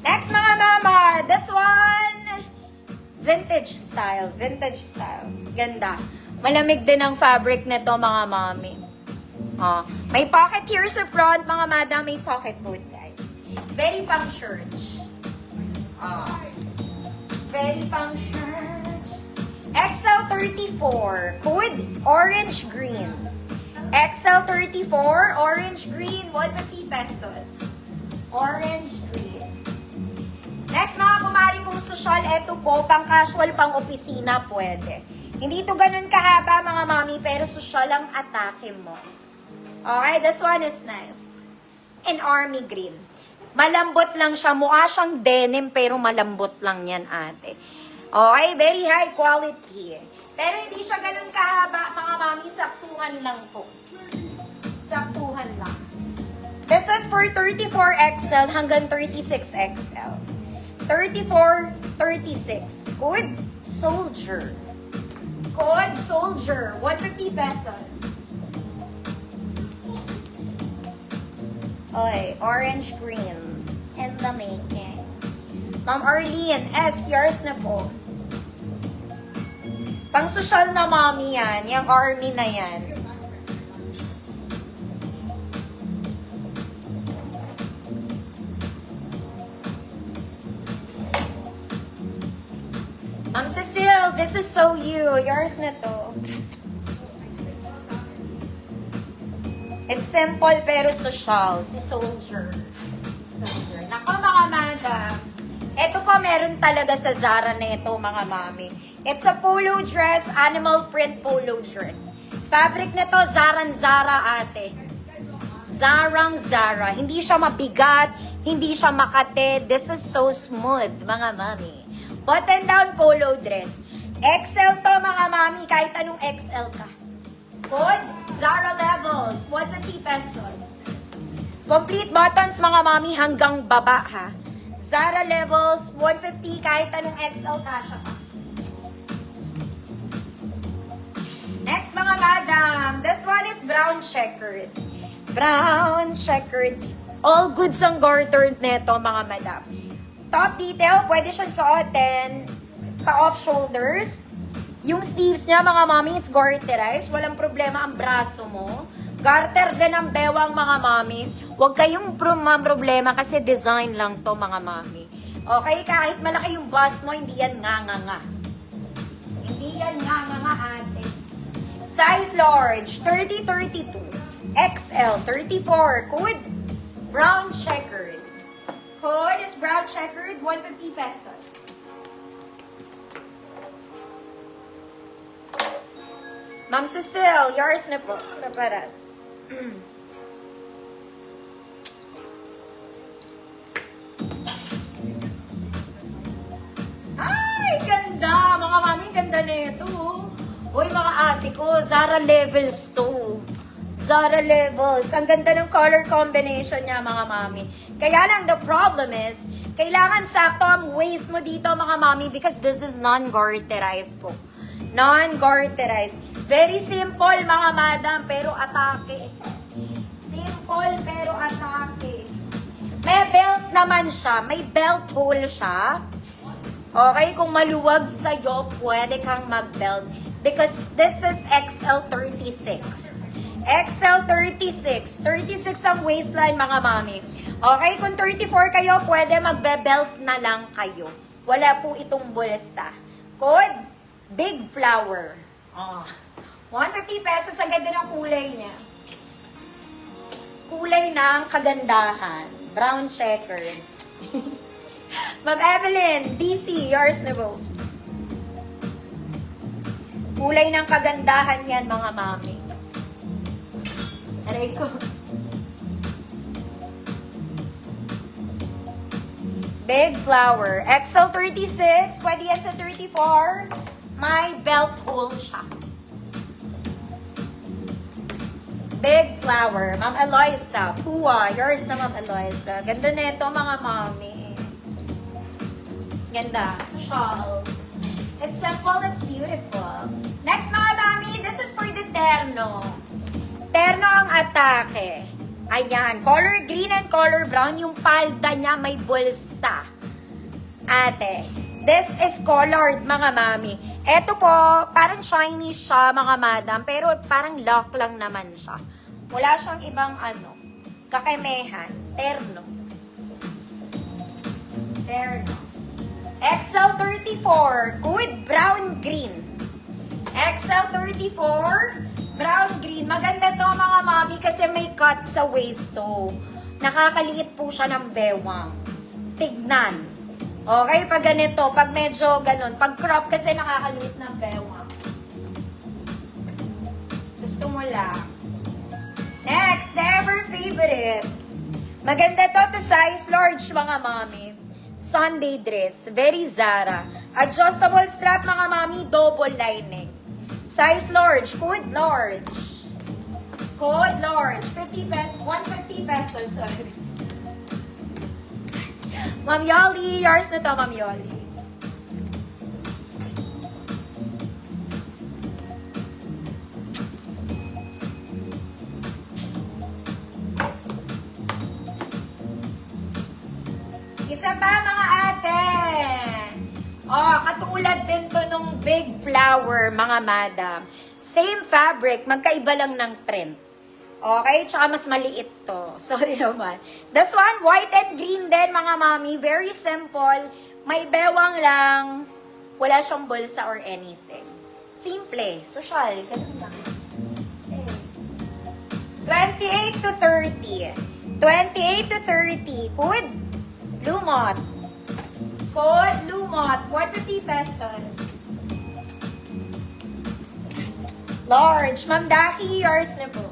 Next mga mama, this one, vintage style. Vintage style. Ganda. Malamig din ang fabric nito mga mami. May pocket here sa front, mga madam. May pocket both sides. Very pang church. Very pang church. XL34. Code orange green. XL34, orange green, 150 pesos. Orange green. Next, mga kumari kong social, eto po, pang casual, pang opisina, pwede. Hindi to ganun kahaba, mga mami, pero social ang atake mo. Okay, this one is nice. In army green. Malambot lang siya. Mukha siyang denim, pero malambot lang yan, ate. Okay, very high quality. Pero hindi siya ganun kahaba, mga mami, saktuhan lang po. Saktuhan lang. This is for 34XL hanggang 36XL. 34, 36. Code Soldier. Code Soldier. 150 pesos. Oy, orange green. In the making. Ma'am Arlene, S, yours na po. Pang social na mommy yan. Yung army na yan. Ma'am Cecile, this is so you. Yours na to. It's simple pero social. Si Soldier. Soldier. Nako mga madam. Ito pa meron talaga sa Zara na ito mga mami. It's a polo dress, animal print polo dress. Fabric nito, Zarang Zara ate. Zarang Zara. Hindi siya mabigat, hindi siya makate. This is so smooth mga mami. Button down polo dress. XL to mga mami, kahit anong XL ka. Code Zara Levels, 150 pesos. Complete buttons mga mami hanggang baba ha. Zara Levels, 150 kahit anong XL kasha ka. Next mga madam, this one is brown checkered. Brown checkered. All goods ang gartered nito mga madam. Top detail, pwede siyang suotin pa-off shoulders. Yung sleeves niya, mga mami, it's garterized. Walang problema ang braso mo. Garter din ang bewang, mga mami. Huwag kayong problema kasi design lang to, mga mami. Okay, kahit malaki yung bust mo, hindi yan nga. Hindi yan nga, ate. Size large, 30-32. XL, 34. Code brown checkered. Code is brown checkered, 150 pesos. Ma'am Cecile, yours na po. Kaparas. Ay, ganda! Mga mami, ganda na ito. Uy, mga ate ko, Zara Levels to. Zara Levels. Ang ganda ng color combination niya, mga mami. Kaya lang, the problem is, kailangan sakto ang waist mo dito, mga mami, because this is non-garterized po. Non-garterized. Very simple, mga madam, pero atake. Simple, pero atake. May belt naman siya. May belt hole siya. Okay, kung maluwag sa'yo, pwede kang mag-belt. Because this is XL36. XL36. 36 ang waistline, mga mami. Okay, kung 34 kayo, pwede magbe-belt na lang kayo. Wala po itong bulsa. Code, Big Flower. 150 pesos. Ang ganda ng kulay niya. Kulay ng kagandahan. Brown checkered. Ma'am Evelyn, DC, yours na po. Kulay ng kagandahan yan, mga mami. Aray ko. Big Flower. XL36. Pwede yan sa 34. May belt hole siya. Big Flower. Ma'am Eloisa. Pua. Yours na, Ma'am Eloisa. Ganda na ito, mga mami. Ganda. Shawl. It's simple. It's beautiful. Next, mga mami. This is for the terno. Terno ang atake. Ayan. Color green and color brown. Yung palda niya may bulsa. ate. This is colored, mga mami. Ito po, parang shiny siya, mga madam, pero parang lock lang naman siya. Wala siyang ibang kakemehan. Terno. XL34, good brown green. XL34, brown green. Maganda to, mga mami, kasi may cut sa waist to. Nakakaliit po siya ng bewang. Tignan. Okay, pag ganito, pag medyo ganun, pag crop kasi nakakaliit ng bewang. Gusto mo lang. Next, the ever favorite. Maganda to size large, mga mami. Sunday dress, very Zara. Adjustable strap, mga mami, double lining. Size large, code large. Code large, 50 pesos, 150 pesos, sorry. Ma'am Yoli, yours na to, Ma'am Yoli. Isa pa, mga ate. Oh, katulad din to nung big flower, mga madam. Same fabric, magkaiba lang ng print. Okay? Tsaka mas maliit to. Sorry naman. This one, white and green din, mga mami. Very simple. May bewang lang. Wala siyang bulsa or anything. Simple. Social. Ganun lang. Okay. 28 to 30. 28 to 30. Good. Lumot. Code Lumot. 150 pesos. Large. Ma'am Daki, yours na po.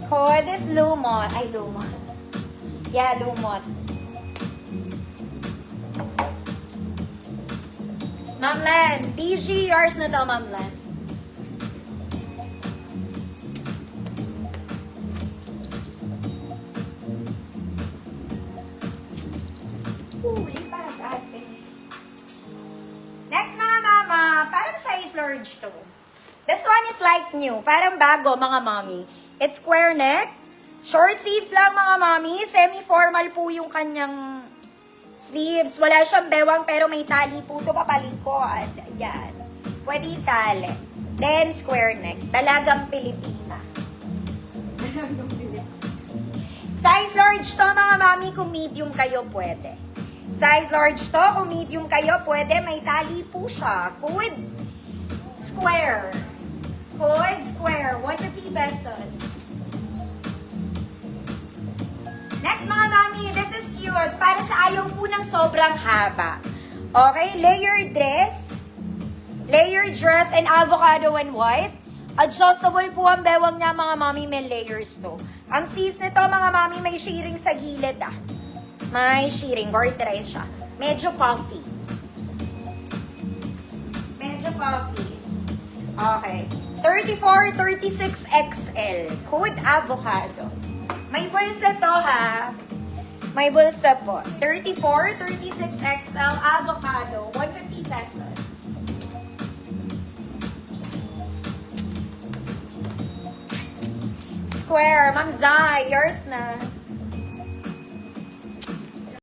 Code is Lumot. Ay, Lumot. Yeah, Lumot. Ma'am Len. DG, yours na to, Ma'am Len. Next, mga mama, parang size large to. This one is like new. Parang bago, mga mommy. It's square neck. Short sleeves lang, mga mommy. Semi-formal po yung kanyang sleeves. Wala siyang bewang, pero may tali po ito papalikod. Ayan. Pwede itali. Then, square neck. Talagang Pilipina. Size large to, mga mommy. Kung medium kayo, pwede. Size large to. Kung medium kayo, pwede. May tali po siya. Good. Square. Good. Square. 150 pesos. Next, mga mami, this is cute. Para sa ayaw po ng sobrang haba. Okay? Layered dress. Layered dress and avocado and white. Adjustable po ang bewang niya, mga mami. May layers to. Ang sleeves nito, mga mami, may shearing sa gilid, May shearing. Garterize siya. Medyo puffy. Medyo puffy. Okay. 34, 36 XL. Code avocado. May bulsa to, ha? May bulsa po. 34, 36 XL avocado. 150 pesos. Square. Ma'am Zai, yours na.